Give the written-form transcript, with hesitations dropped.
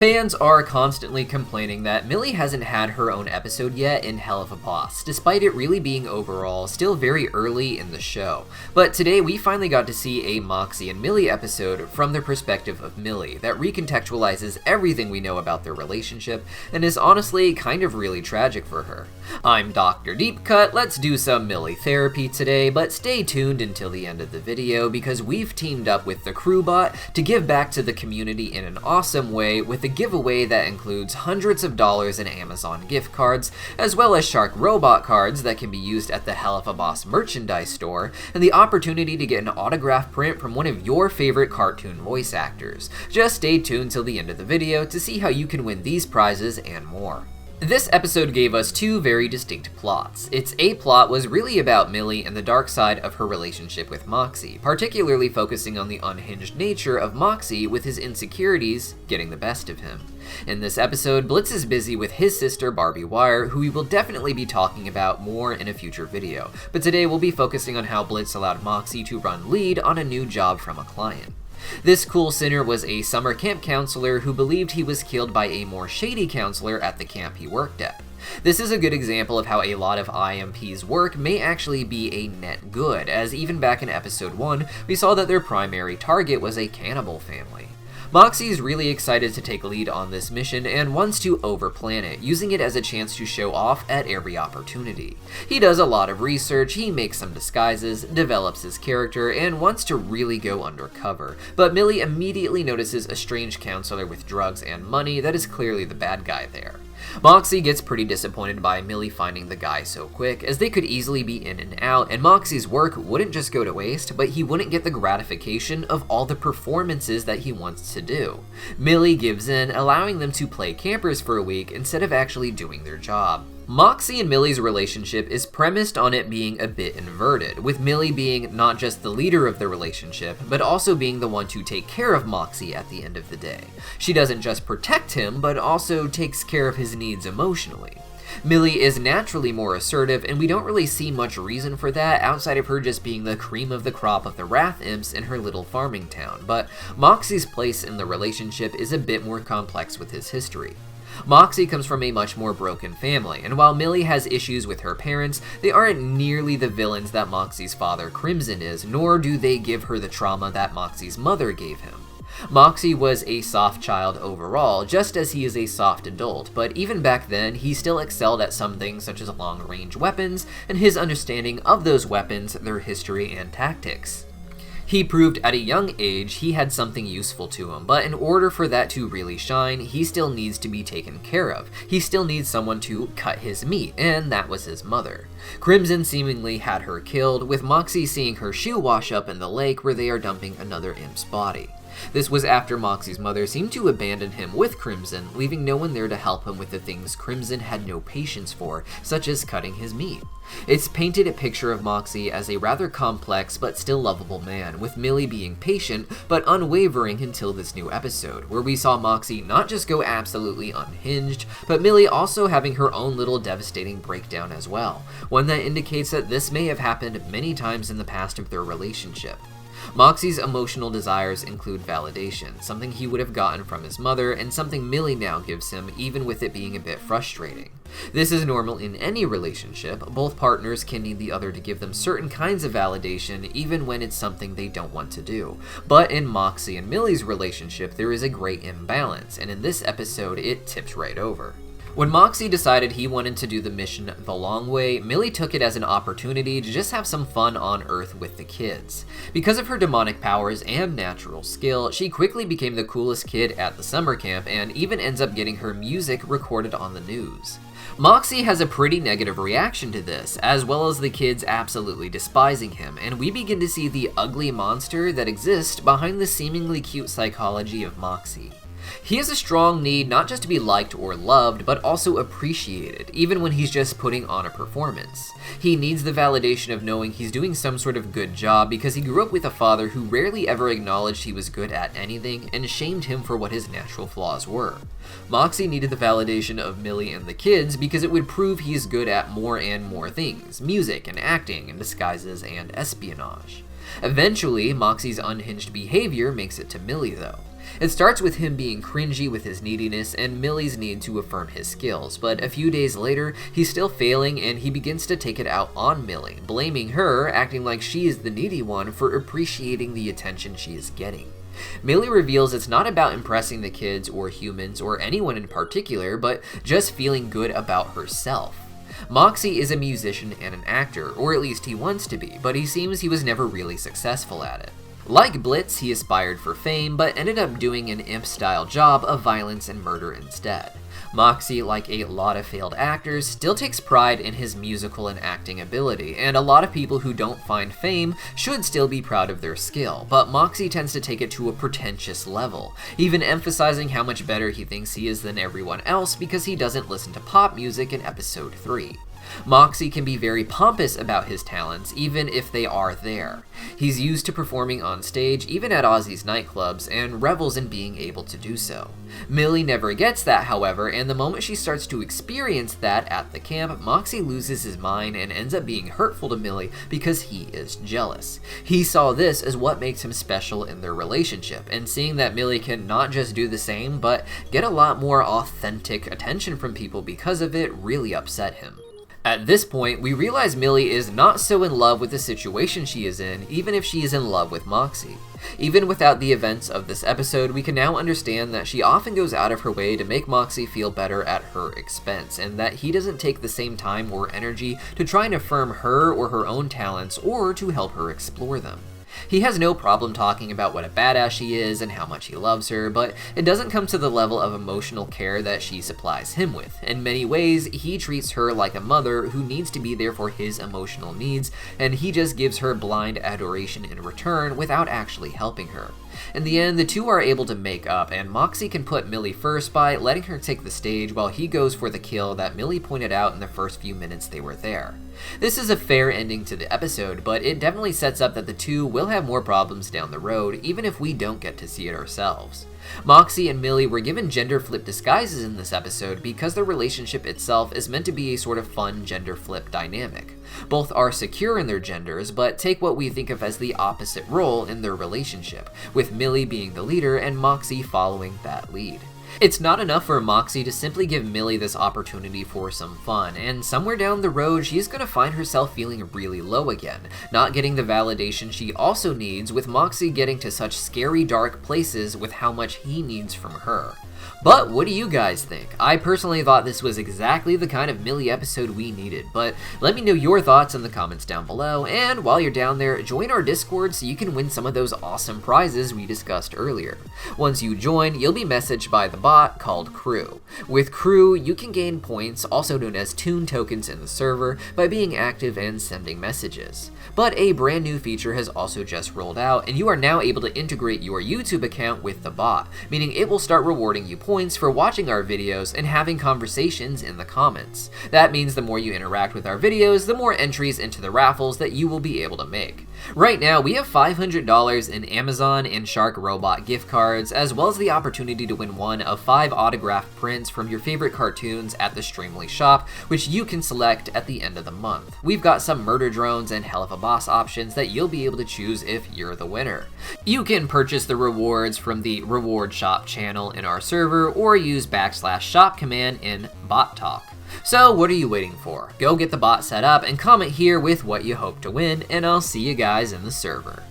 Fans are constantly complaining that Millie hasn't had her own episode yet in Helluva, despite it really being overall still very early in the show. But today we finally got to see a Moxxie and Millie episode from the perspective of Millie that recontextualizes everything we know about their relationship and is honestly kind of really tragic for her. I'm Dr. Deepcut, let's do some Millie therapy today, but stay tuned until the end of the video because we've teamed up with the Crewbot to give back to the community in an awesome way with a giveaway that includes hundreds of dollars in Amazon gift cards, as well as Shark Robot cards that can be used at the Helluva merchandise store, and the opportunity to get an autograph print from one of your favorite cartoon voice actors. Just stay tuned till the end of the video to see how you can win these prizes and more. This episode gave us two very distinct plots. Its A plot was really about Millie and the dark side of her relationship with Moxxie, particularly focusing on the unhinged nature of Moxxie with his insecurities getting the best of him. In this episode, Blitz is busy with his sister Barbie Wire, who we will definitely be talking about more in a future video, but today we'll be focusing on how Blitz allowed Moxxie to run lead on a new job from a client. This cool sinner was a summer camp counselor who believed he was killed by a more shady counselor at the camp he worked at. This is a good example of how a lot of IMP's work may actually be a net good, as even back in episode 1, we saw that their primary target was a cannibal family. Moxxie's really excited to take lead on this mission and wants to overplan it, using it as a chance to show off at every opportunity. He does a lot of research, he makes some disguises, develops his character, and wants to really go undercover. But Millie immediately notices a strange counselor with drugs and money that is clearly the bad guy there. Moxxie gets pretty disappointed by Millie finding the guy so quick, as they could easily be in and out, and Moxxie's work wouldn't just go to waste, but he wouldn't get the gratification of all the performances that he wants to do. Millie gives in, allowing them to play campers for a week instead of actually doing their job. Moxxie and Millie's relationship is premised on it being a bit inverted, with Millie being not just the leader of the relationship, but also being the one to take care of Moxxie at the end of the day. She doesn't just protect him, but also takes care of his needs emotionally. Millie is naturally more assertive, and we don't really see much reason for that outside of her just being the cream of the crop of the Wrath Imps in her little farming town, but Moxxie's place in the relationship is a bit more complex with his history. Moxxie comes from a much more broken family, and while Millie has issues with her parents, they aren't nearly the villains that Moxxie's father Crimson is, nor do they give her the trauma that Moxxie's mother gave him. Moxxie was a soft child overall, just as he is a soft adult, but even back then, he still excelled at some things such as long-range weapons, and his understanding of those weapons, their history, and tactics. He proved at a young age he had something useful to him, but in order for that to really shine, he still needs to be taken care of. He still needs someone to cut his meat, and that was his mother. Crimson seemingly had her killed, with Moxxie seeing her shoe wash up in the lake where they are dumping another imp's body. This was after Moxxie's mother seemed to abandon him with Crimson, leaving no one there to help him with the things Crimson had no patience for, such as cutting his meat. It's painted a picture of Moxxie as a rather complex but still lovable man, with Millie being patient but unwavering until this new episode, where we saw Moxxie not just go absolutely unhinged, but Millie also having her own little devastating breakdown as well, one that indicates that this may have happened many times in the past of their relationship. Moxxie's emotional desires include validation, something he would have gotten from his mother, and something Millie now gives him, even with it being a bit frustrating. This is normal in any relationship. Both partners can need the other to give them certain kinds of validation, even when it's something they don't want to do. But in Moxxie and Millie's relationship, there is a great imbalance, and in this episode, it tips right over. When Moxxie decided he wanted to do the mission the long way, Millie took it as an opportunity to just have some fun on Earth with the kids. Because of her demonic powers and natural skill, she quickly became the coolest kid at the summer camp and even ends up getting her music recorded on the news. Moxxie has a pretty negative reaction to this, as well as the kids absolutely despising him, and we begin to see the ugly monster that exists behind the seemingly cute psychology of Moxxie. He has a strong need not just to be liked or loved, but also appreciated, even when he's just putting on a performance. He needs the validation of knowing he's doing some sort of good job because he grew up with a father who rarely ever acknowledged he was good at anything and shamed him for what his natural flaws were. Moxxie needed the validation of Millie and the kids because it would prove he's good at more and more things, music and acting and disguises and espionage. Eventually, Moxxie's unhinged behavior makes it to Millie though. It starts with him being cringy with his neediness and Millie's need to affirm his skills, but a few days later, he's still failing and he begins to take it out on Millie, blaming her, acting like she is the needy one for appreciating the attention she is getting. Millie reveals it's not about impressing the kids or humans or anyone in particular, but just feeling good about herself. Moxxie is a musician and an actor, or at least he wants to be, but he seems he was never really successful at it. Like Blitz, he aspired for fame, but ended up doing an imp-style job of violence and murder instead. Moxxie, like a lot of failed actors, still takes pride in his musical and acting ability, and a lot of people who don't find fame should still be proud of their skill, but Moxxie tends to take it to a pretentious level, even emphasizing how much better he thinks he is than everyone else because he doesn't listen to pop music in episode 3. Moxxie can be very pompous about his talents, even if they are there. He's used to performing on stage, even at Ozzy's nightclubs, and revels in being able to do so. Millie never gets that, however, and the moment she starts to experience that at the camp, Moxxie loses his mind and ends up being hurtful to Millie because he is jealous. He saw this as what makes him special in their relationship, and seeing that Millie can not just do the same, but get a lot more authentic attention from people because of it really upset him. At this point, we realize Millie is not so in love with the situation she is in, even if she is in love with Moxxie. Even without the events of this episode, we can now understand that she often goes out of her way to make Moxxie feel better at her expense, and that he doesn't take the same time or energy to try and affirm her or her own talents or to help her explore them. He has no problem talking about what a badass she is and how much he loves her, but it doesn't come to the level of emotional care that she supplies him with. In many ways, he treats her like a mother who needs to be there for his emotional needs, and he just gives her blind adoration in return without actually helping her. In the end, the two are able to make up, and Moxxie can put Millie first by letting her take the stage while he goes for the kill that Millie pointed out in the first few minutes they were there. This is a fair ending to the episode, but it definitely sets up that the two will have more problems down the road, even if we don't get to see it ourselves. Moxxie and Millie were given gender-flip disguises in this episode because their relationship itself is meant to be a sort of fun gender-flip dynamic. Both are secure in their genders, but take what we think of as the opposite role in their relationship, with Millie being the leader and Moxxie following that lead. It's not enough for Moxxie to simply give Millie this opportunity for some fun, and somewhere down the road she's gonna find herself feeling really low again, not getting the validation she also needs, with Moxxie getting to such scary dark places with how much he needs from her. But what do you guys think? I personally thought this was exactly the kind of Millie episode we needed, but let me know your thoughts in the comments down below, and while you're down there, join our Discord so you can win some of those awesome prizes we discussed earlier. Once you join, you'll be messaged by the bot called Crew. With Crew, you can gain points, also known as Toon tokens in the server, by being active and sending messages. But a brand new feature has also just rolled out, and you are now able to integrate your YouTube account with the bot, meaning it will start rewarding you points for watching our videos and having conversations in the comments. That means the more you interact with our videos, the more entries into the raffles that you will be able to make. Right now, we have $500 in Amazon and Shark Robot gift cards, as well as the opportunity to win one of 5 autographed prints from your favorite cartoons at the Streamly shop, which you can select at the end of the month. We've got some murder drones and Helluva boss options that you'll be able to choose if you're the winner. You can purchase the rewards from the reward shop channel in our server, or use /shop command in bot talk. So what are you waiting for? Go get the bot set up and comment here with what you hope to win, and I'll see you guys in the server.